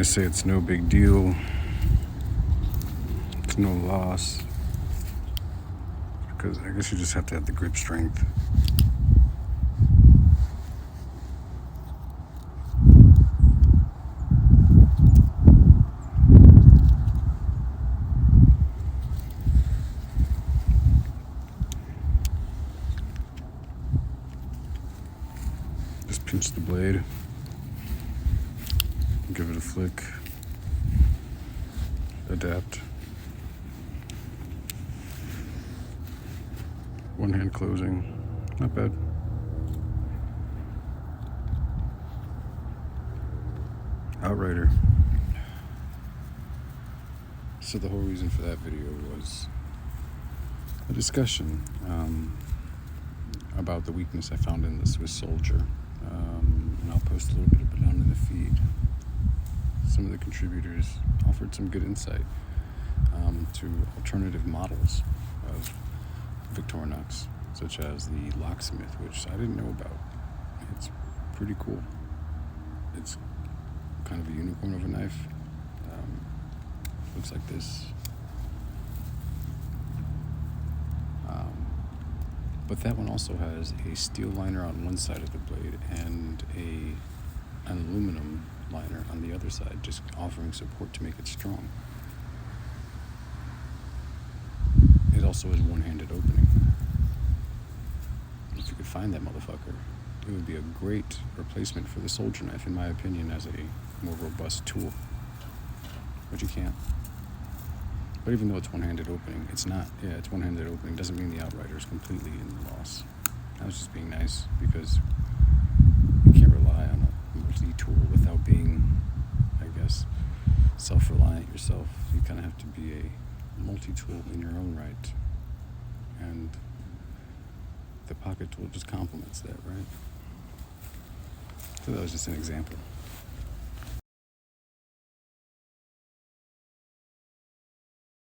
I say it's no big deal, it's no loss, because I guess you just have to have the grip strength. Just pinch the blade, give it a flick, adapt. One hand closing, not bad. Outrider. So the whole reason for that video was a discussion about the weakness I found in the Swiss Soldier. And I'll post a little bit of it down in the feed. Some of the contributors offered some good insight to alternative models of Victorinox, such as the locksmith, which I didn't know about. It's pretty cool. It's kind of a unicorn of a knife. Looks like this. But that one also has a steel liner on one side of the blade and an aluminum liner on the other side, just offering support to make it strong. It also has one-handed opening. If you could find that motherfucker, it would be a great replacement for the soldier knife, in my opinion, as a more robust tool. But you can't. But even though it's one-handed opening, it's one-handed opening doesn't mean the Outrider is completely in loss. I was just being nice, because you can't rely on a multi-tool without being, I guess, self-reliant yourself. You kind of have to be a multi-tool in your own right. And the pocket tool just complements that, right? So that was just an example.